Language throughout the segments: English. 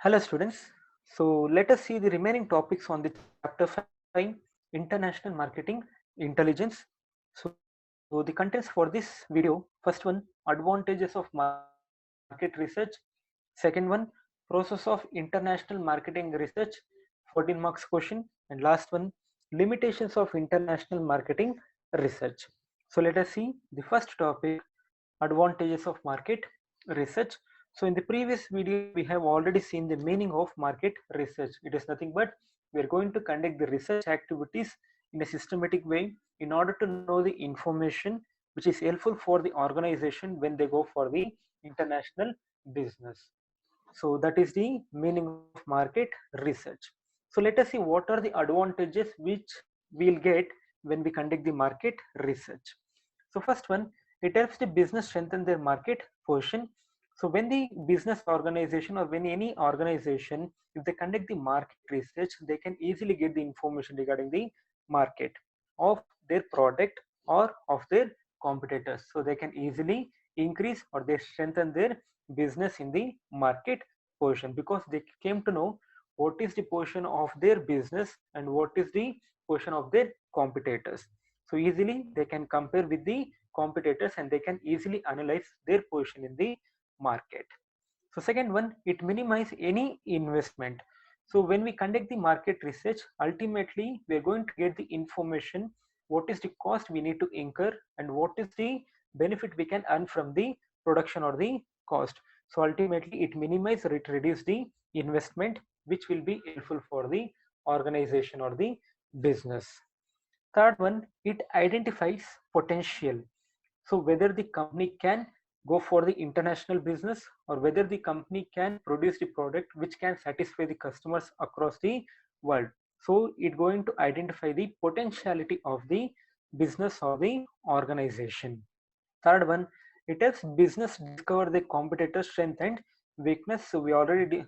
Hello students. So let us see the remaining topics on the chapter 5 International Marketing Intelligence. So the contents for this video, first one, advantages of market research. Second one, process of international marketing research, 14 marks question. And last one, limitations of international marketing research. So let us see the first topic, advantages of market research. So in the previous video, we have already seen the meaning of market research. It is nothing but we are going to conduct the research activities in a systematic way in order to know the information which is helpful for the organization when they go for the international business. So that is the meaning of market research. So let us see what are the advantages which we'll get when we conduct the market research. So first one, it helps the business strengthen their market position. So when the business organization or when any organization, if they conduct the market research, they can easily get the information regarding the market of their product or of their competitors. So they can easily increase or they strengthen their business in the market position because they came to know what is the position of their business and what is the position of their competitors. So easily they can compare with the competitors and they can easily analyze their position in the market. So second one, it minimize any investment. So when we conduct the market research, ultimately we are going to get the information, what is the cost we need to incur and what is the benefit we can earn from the production or the cost. So ultimately it minimize or it reduce the investment which will be helpful for the organization or the business. Third one, it identifies potential. So whether the company can go for the international business or whether the company can produce the product which can satisfy the customers across the world. So it going to identify the potentiality of the business or the organization. Third one, it helps business discover the competitor strength and weakness. So we already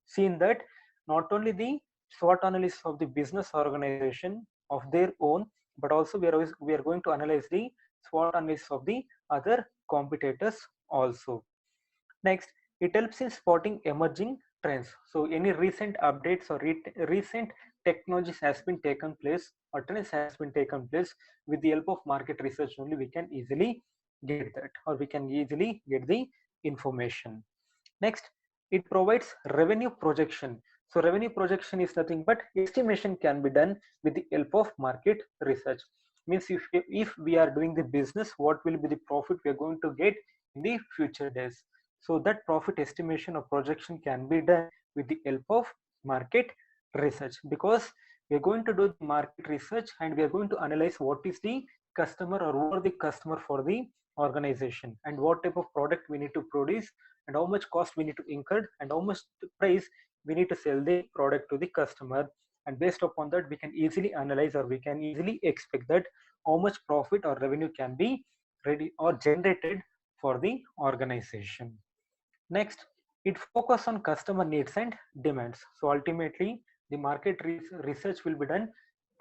seen that not only the SWOT analysis of the business organization of their own, but also we are going to analyze the SWOT analysis of the other competitors also. Next, it helps in spotting emerging trends. So any recent updates or recent technologies has been taken place or trends has been taken place, with the help of market research only we can easily get that or we can easily get the information. Next, it provides revenue projection. So revenue projection is nothing but estimation can be done with the help of market research. Means if we are doing the business, what will be the profit we are going to get in the future days. So that profit estimation or projection can be done with the help of market research, because we are going to do the market research and we are going to analyze what is the customer or who are the customer for the organization and what type of product we need to produce and how much cost we need to incur and how much price we need to sell the product to the customer. And based upon that we can easily analyze or we can easily expect that how much profit or revenue can be ready or generated for the organization. Next, it focus on customer needs and demands. So ultimately the market research will be done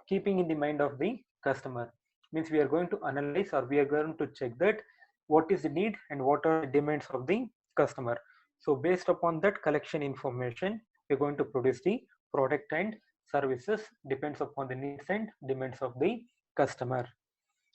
keeping in the mind of the customer. Means we are going to analyze or we are going to check that what is the need and what are the demands of the customer. So based upon that collection information, we are going to produce the product and services depends upon the needs and demands of the customer.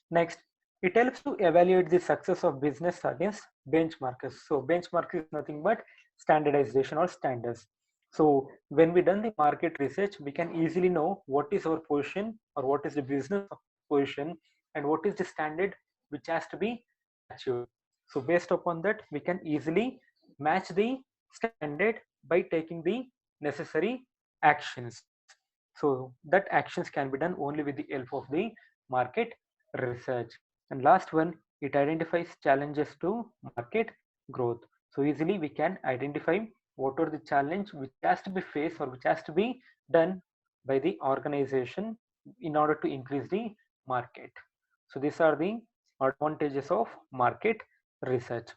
Next, it helps to evaluate the success of business against benchmarks. So benchmark is nothing but standardization or standards. So when we done the market research, we can easily know what is our position or what is the business position and what is the standard which has to be achieved. So based upon that, we can easily match the standard by taking the necessary actions. So that actions can be done only with the help of the market research. And last one, it identifies challenges to market growth. So easily we can identify what are the challenge which has to be faced or which has to be done by the organization in order to increase the market. So these are the advantages of market research.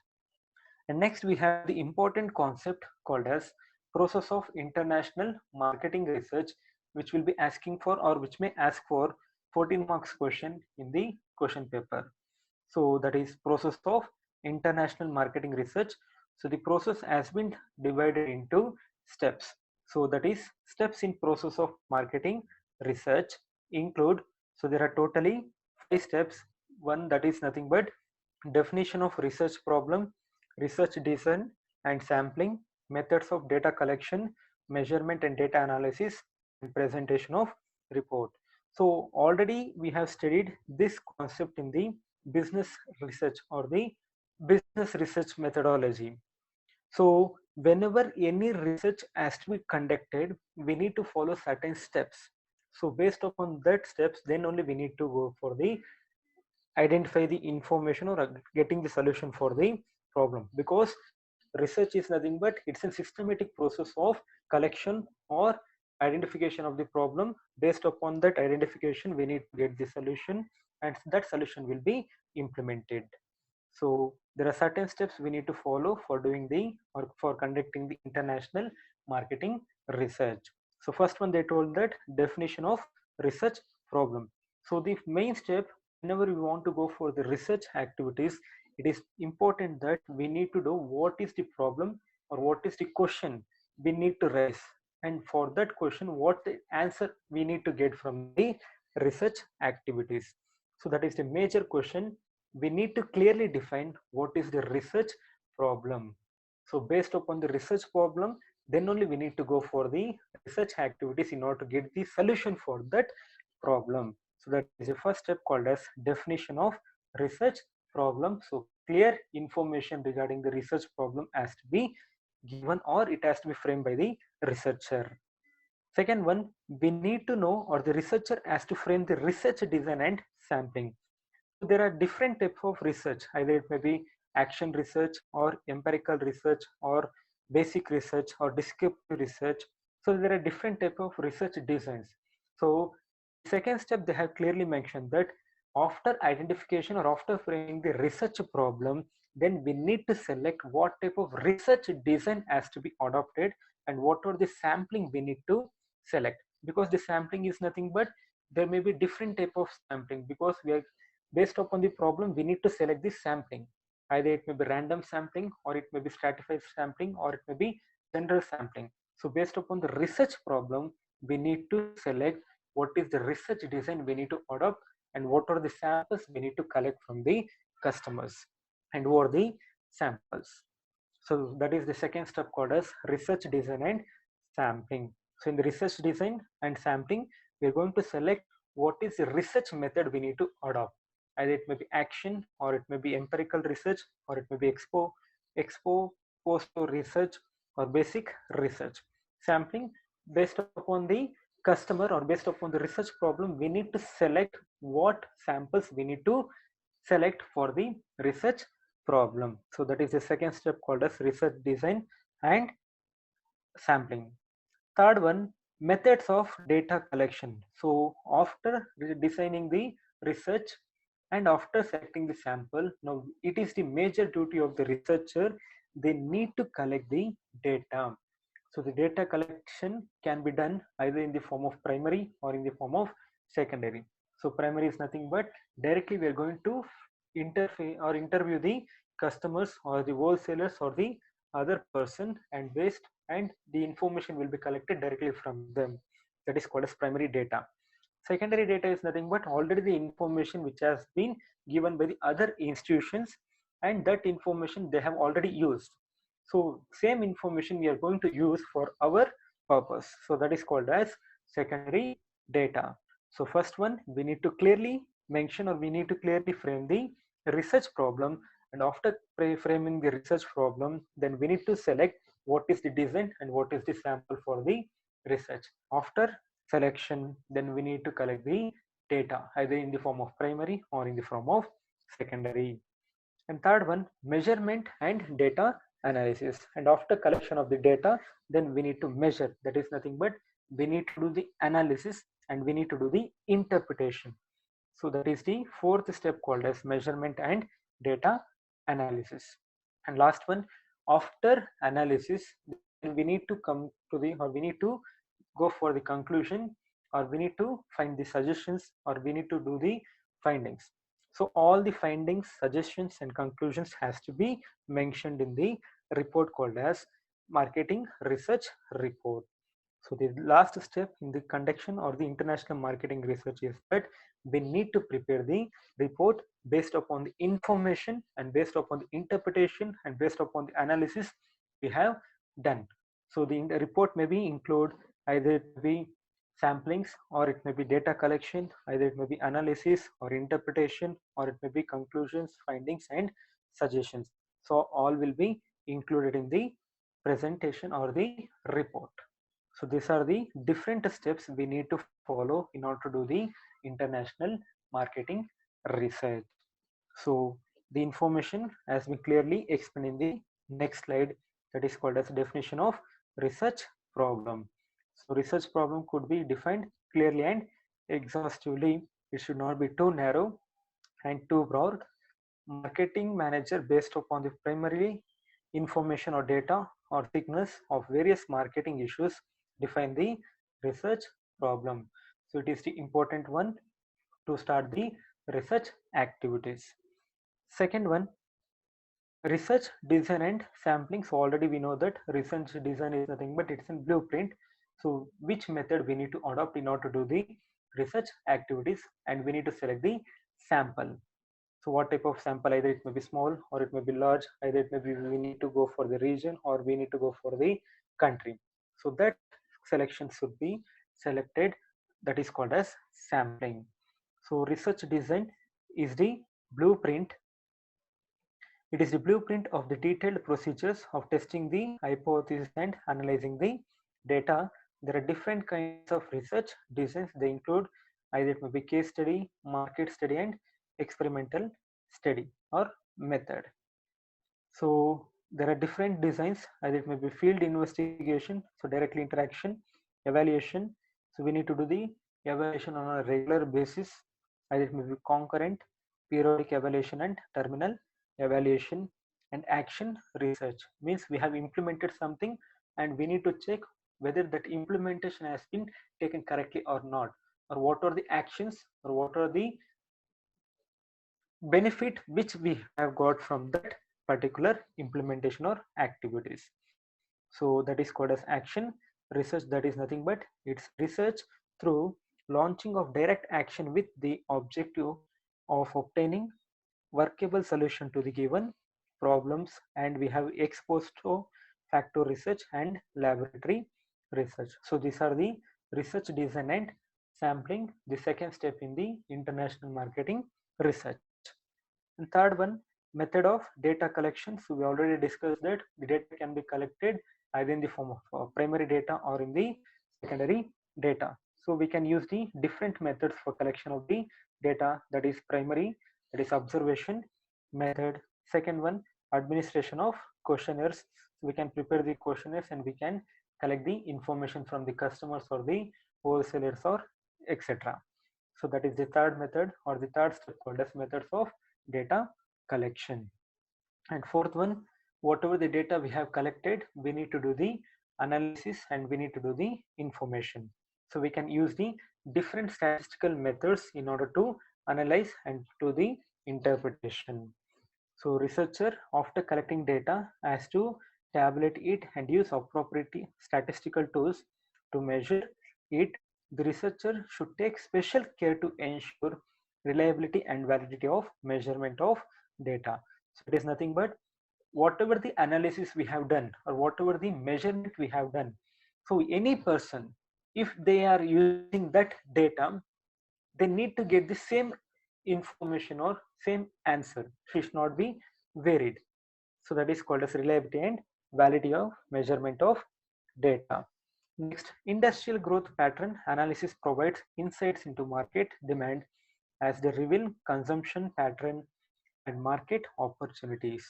And next we have the important concept called as process of international marketing research, which will be asking for or which may ask for 14 marks question in the question paper. So that is process of international marketing research. So the process has been divided into steps. So that is steps in process of marketing research include, so there are totally 5 steps. One, that is nothing but definition of research problem, research design and sampling, methods of data collection, measurement and data analysis, and presentation of report. So already we have studied this concept in the business research or the business research methodology. So whenever any research has to be conducted, we need to follow certain steps. So based upon that steps, then only we need to go for the identify the information or getting the solution for the problem, because research is nothing but it's a systematic process of collection or identification of the problem. Based upon that identification, we need to get the solution, and that solution will be implemented. So there are certain steps we need to follow for doing the or for conducting the international marketing research. So first one, they told that definition of research problem. So the main step, whenever we want to go for the research activities, it is important that we need to know what is the problem or what is the question we need to raise, and for that question what the answer we need to get from the research activities. So that is the major question. We need to clearly define what is the research problem. So based upon the research problem, then only we need to go for the research activities in order to get the solution for that problem. So that is the first step called as definition of research problem. So clear information regarding the research problem has to be given or it has to be framed by the researcher. Second one, we need to know or the researcher has to frame the research design and sampling. So there are different types of research, either it may be action research or empirical research or basic research or descriptive research. So there are different types of research designs. So second step, they have clearly mentioned that after identification or after framing the research problem, then we need to select what type of research design has to be adopted and what are the sampling we need to select, because the sampling is nothing but there may be different type of sampling, because we are based upon the problem we need to select this sampling. Either it may be random sampling or it may be stratified sampling or it may be general sampling. So based upon the research problem, we need to select what is the research design we need to adopt and what are the samples we need to collect from the customers and who are the samples. So that is the second step called as research design and sampling. So in the research design and sampling, we are going to select what is the research method we need to adopt. Either it may be action or it may be empirical research or it may be expo post research or basic research. Sampling, based upon the customer or based upon the research problem, we need to select what samples we need to select for the research problem. So that is the second step called as research design and sampling. Third one, methods of data collection. So after designing the research and after selecting the sample, now it is the major duty of the researcher. They need to collect the data. So the data collection can be done either in the form of primary or in the form of secondary. So primary is nothing but directly we are going to interface or interview the customers or the wholesalers or the other person, and based and the information will be collected directly from them. That is called as primary data. Secondary data is nothing but already the information which has been given by the other institutions, and that information they have already used. So same information we are going to use for our purpose. So that is called as secondary data. So first one, we need to clearly mention or we need to clearly frame the research problem, and after framing the research problem, then we need to select what is the design and what is the sample for the research. After selection, then we need to collect the data either in the form of primary or in the form of secondary. And third one, measurement and data analysis. And after collection of the data, then we need to measure. That is nothing but we need to do the analysis and we need to do the interpretation. So that is the fourth step called as measurement and data analysis. And last one, after analysis, then we need to come to the or we need to go for the conclusion, or we need to find the suggestions, or we need to do the findings. So all the findings, suggestions and conclusions has to be mentioned in the report called as marketing research report. So the last step in the conduction or the international marketing research is that we need to prepare the report based upon the information and based upon the interpretation and based upon the analysis we have done. So the report may be include either it may be samplings or it may be data collection, either it may be analysis or interpretation, or it may be conclusions, findings and suggestions. So all will be included in the presentation or the report. So these are the different steps we need to follow in order to do the international marketing research. So the information has been clearly explained in the next slide, that is called as definition of research problem. So research problem could be defined clearly and exhaustively. It should not be too narrow and too broad. Marketing manager, based upon the primary information or data or thickness of various marketing issues, define the research problem. So it is the important one to start the research activities. Second one, research design and sampling. So already we know that research design is nothing but it's in blueprint. So which method we need to adopt in order to do the research activities, and we need to select the sample. So what type of sample, either it may be small or it may be large, either it may be we need to go for the region or we need to go for the country. So that selection should be selected, that is called as sampling. So research design is the blueprint. It is the blueprint of the detailed procedures of testing the hypothesis and analyzing the data. There are different kinds of research designs. They include either it may be case study, market study and experimental study or method. So there are different designs, either it may be field investigation, so directly interaction, evaluation. So we need to do the evaluation on a regular basis, either it may be concurrent, periodic evaluation and terminal evaluation. And action research means we have implemented something and we need to check whether that implementation has been taken correctly or not, or what are the actions or what are the benefit which we have got from that particular implementation or activities. So that is called as action research. That is nothing but it's research through launching of direct action with the objective of obtaining workable solution to the given problems. And we have exposed to factor research and laboratory research. So these are the research design and sampling, the second step in the international marketing research. And third one, method of data collection. So we already discussed that the data can be collected either in the form of primary data or in the secondary data. So we can use the different methods for collection of the data, that is primary, that is observation method. Second one, administration of questionnaires. So we can prepare the questionnaires and we can collect the information from the customers or the wholesalers or etc. So that is the third method or the third step called as methods of data collection. And fourth one, whatever the data we have collected, we need to do the analysis and we need to do the information. So we can use the different statistical methods in order to analyze and do the interpretation. So researcher, after collecting data, has to tabulate it and use appropriate statistical tools to measure it. The researcher should take special care to ensure reliability and validity of measurement of data. So it is nothing but whatever the analysis we have done or whatever the measurement we have done. So any person, if they are using that data, they need to get the same information or same answer. It should not be varied. So that is called as reliability and validity of measurement of data. Next, industrial growth pattern analysis provides insights into market demand as they reveal consumption pattern and market opportunities.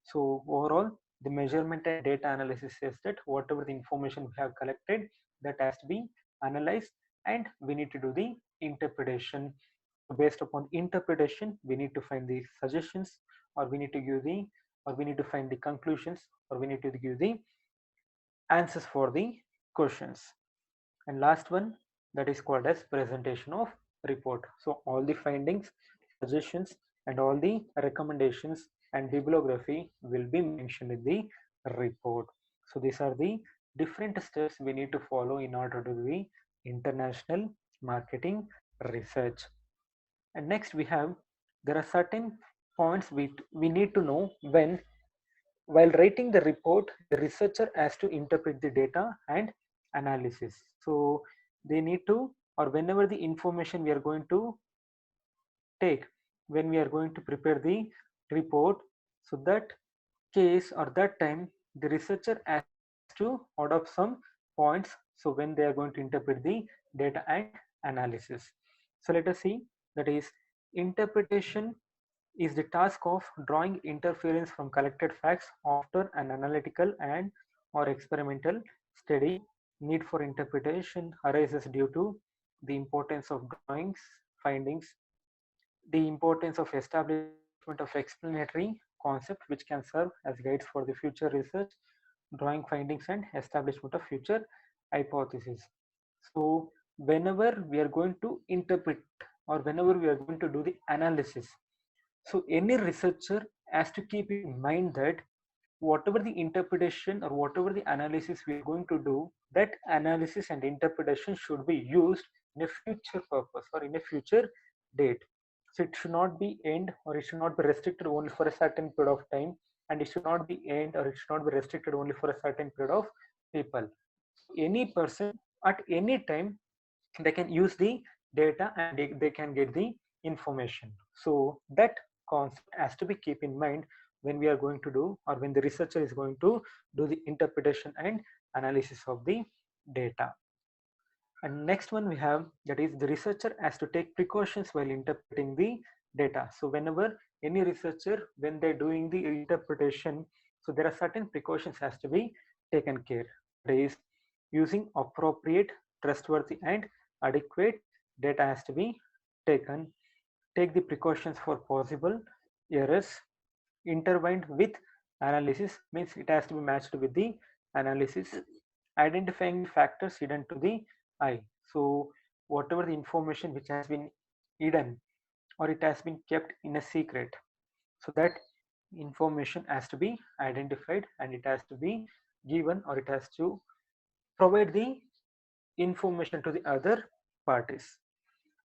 So overall, the measurement and data analysis says that whatever the information we have collected, that has to be analyzed and we need to do the interpretation. Based upon interpretation, we need to find the suggestions, or we need to give the, or we need to find the conclusions, or we need to give the answers for the questions. And last one, that is called as presentation of report. So all the findings, suggestions and all the recommendations and bibliography will be mentioned in the report. So these are the different steps we need to follow in order to do the international marketing research. And next we have, there are certain points we need to know when, while writing the report, the researcher has to interpret the data and analysis. So they need to, or whenever the information we are going to take, when we are going to prepare the report, so that case or that time the researcher has to adopt some points. So when they are going to interpret the data and analysis, so let us see, that is, interpretation is the task of drawing inference from collected facts after an analytical and or experimental study. Need for interpretation arises due to the importance of drawings findings, the importance of establishment of explanatory concept which can serve as guides for the future research, drawing findings and establishment of future hypotheses. So whenever we are going to interpret, or whenever we are going to do the analysis, so any researcher has to keep in mind that whatever the interpretation or whatever the analysis we are going to do, that analysis and interpretation should be used in a future purpose or in a future date. So it should not be end, or it should not be restricted only for a certain period of time, and it should not be end, or it should not be restricted only for a certain period of people. So any person at any time, they can use the data and they can get the information. So that concept has to be keep in mind when we are going to do, or when the researcher is going to do the interpretation and analysis of the data. And next one we have, that is, the researcher has to take precautions while interpreting the data. So whenever any researcher, when they're doing the interpretation, so there are certain precautions has to be taken care. That is, using appropriate, trustworthy and adequate data has to be taken. Take the precautions for possible errors. Intertwined with analysis means it has to be matched with the analysis. Identifying factors hidden to the eye. So whatever the information which has been hidden, or it has been kept in a secret, so that information has to be identified and it has to be given, or it has to provide the information to the other parties.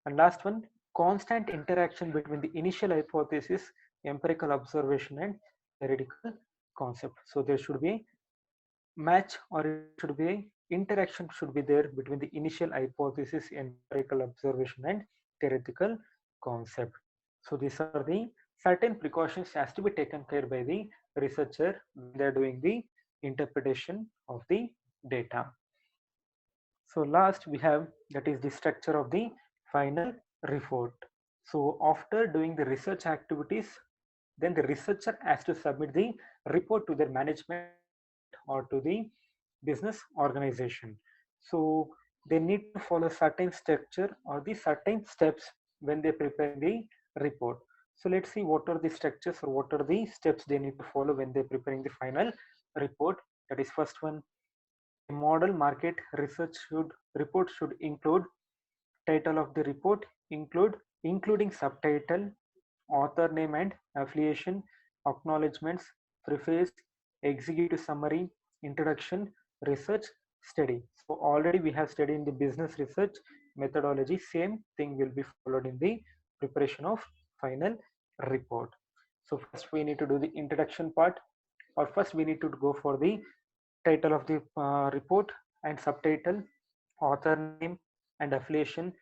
And last one, constant interaction between the initial hypothesis, empirical observation and theoretical concept. So there should be match, or it should be interaction should be there between the initial hypothesis, empirical observation and theoretical concept. So these are the certain precautions has to be taken care by the researcher when they are doing the interpretation of the data. So last we have, that is, the structure of the final report. So after doing the research activities, then the researcher has to submit the report to their management or to the business organization. So they need to follow certain structure or the certain steps when they prepare the report. So let's see what are the structures or what are the steps they need to follow when they're preparing the final report. That is, first one, a model market research report should include title of the report, including subtitle, author name and affiliation, acknowledgements, preface, executive summary, introduction, research, study. So already we have studied in the business research methodology. Same thing will be followed in the preparation of final report. So first we need to do the introduction part, or first we need to go for the title of the report and subtitle, author name and affiliation,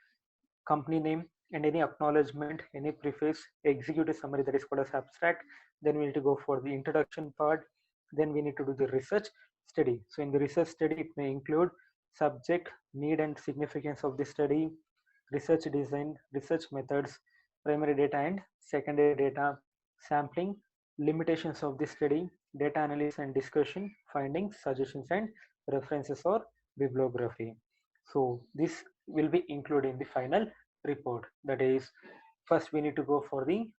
company name, and any acknowledgement, any preface, executive summary, that is called as abstract. Then we need to go for the introduction part. Then we need to do the research study. So in the research study, it may include subject, need and significance of the study, research design, research methods, primary data and secondary data, sampling, limitations of the study, data analysis and discussion, findings, suggestions and references or bibliography. So this will be included in the final report. That is, first we need to go for the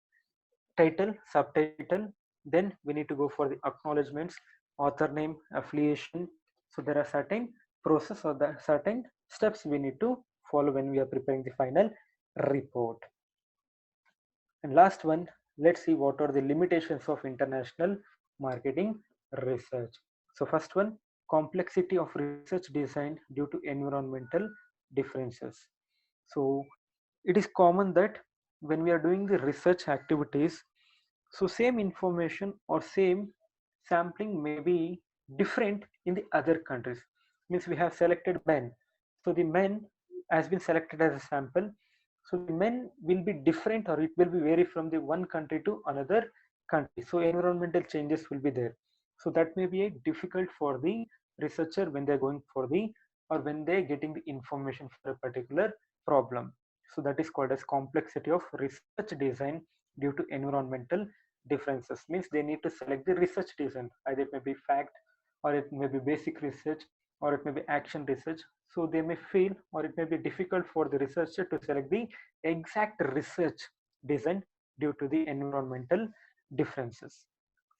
title, subtitle, then we need to go for the acknowledgements, author name, affiliation. So there are certain process or the certain steps we need to follow when we are preparing the final report. And last one, let's see what are the limitations of international marketing research. So first one, complexity of research design due to environmental differences. So it is common that when we are doing the research activities, so same information or same sampling may be different in the other countries. Means we have selected men. So the men has been selected as a sample. So the men will be different or it will be vary from the one country to another country. So environmental changes will be there. So that may be a difficult for the researcher when they're going for the or when they're getting the information for a particular problem. So that is called as complexity of research design due to environmental differences. Means they need to select the research design, either it may be fact or it may be basic research or it may be action research. So they may feel or it may be difficult for the researcher to select the exact research design due to the environmental differences.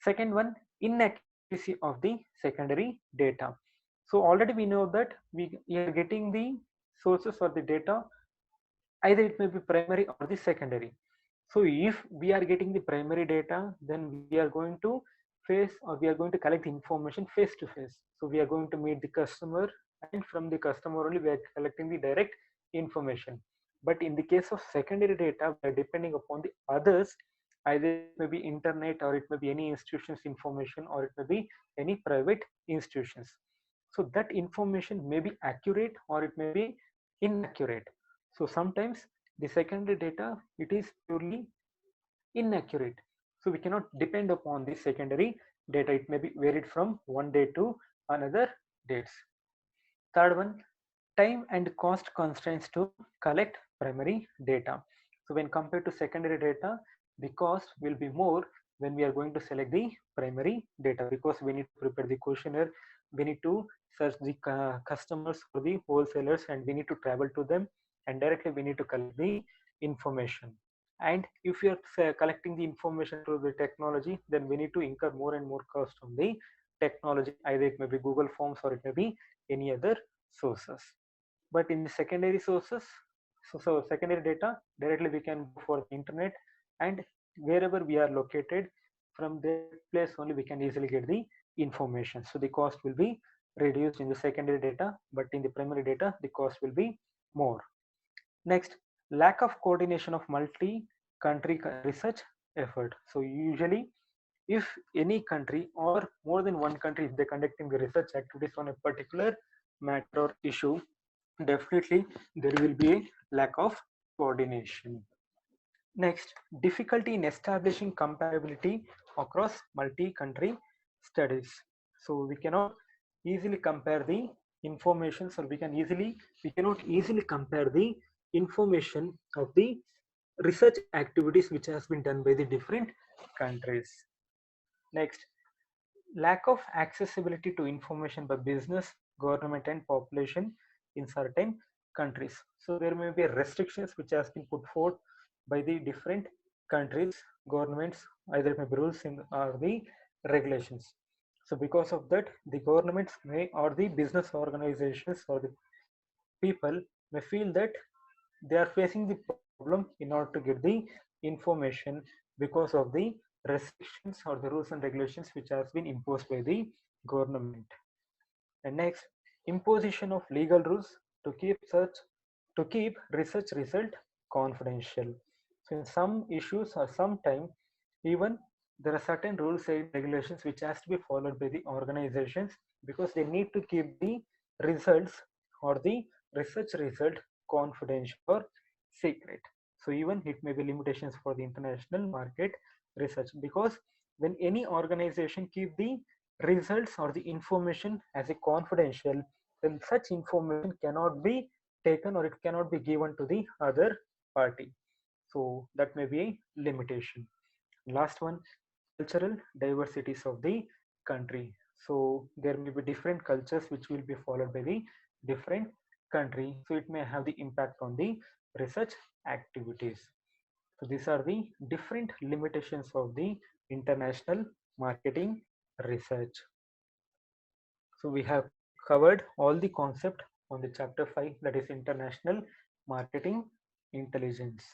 Second one, inaccuracy of the secondary data. So already we know that we are getting the sources or the data, either it may be primary or the secondary. So if we are getting the primary data, then we are going to face or we are going to collect the information face to face. So we are going to meet the customer, and from the customer only we are collecting the direct information. But in the case of secondary data, we are depending upon the others, either it may be internet or it may be any institution's information or it may be any private institutions. So that information may be accurate or it may be inaccurate. So sometimes the secondary data, it is purely inaccurate. So we cannot depend upon the secondary data. It may be varied from one day to another dates. Third one, time and cost constraints to collect primary data. So when compared to secondary data, the cost will be more when we are going to select the primary data, because we need to prepare the questionnaire, we need to search the customers or the wholesalers, and we need to travel to them, and directly we need to collect the information. And if you are collecting the information through the technology, then we need to incur more and more cost on the technology, either it may be Google Forms or it may be any other sources. But in the secondary sources, so secondary data, directly we can go for the internet, and wherever we are located, from that place only we can easily get the information. So the cost will be reduced in the secondary data, but in the primary data the cost will be more. Next, lack of coordination of multi-country research effort. So usually, if any country or more than one country, if they're conducting the research activities on a particular matter or issue, definitely there will be a lack of coordination. Next, difficulty in establishing comparability across multi-country studies. So we cannot easily compare the information, or we cannot easily compare the information of the research activities which has been done by the different countries. Next, lack of accessibility to information by business, government and population in certain countries. So there may be restrictions which has been put forth by the different countries, governments, either it may be rules or the regulations. So because of that, the governments may or the business organizations or the people may feel that they are facing the problem in order to get the information because of the restrictions or the rules and regulations which has been imposed by the government. And next, imposition of legal rules to keep research result confidential. So in some issues or some time, even there are certain rules and regulations which has to be followed by the organizations, because they need to keep the results or the research result confidential or secret. So even it may be limitations for the international market research, because when any organization keep the results or the information as a confidential, then such information cannot be taken or it cannot be given to the other party. So that may be a limitation. Last one, cultural diversities of the country. So there may be different cultures which will be followed by the different country. So it may have the impact on the research activities. So these are the different limitations of the international marketing research. So we have covered all the concept on the chapter 5, that is international marketing intelligence.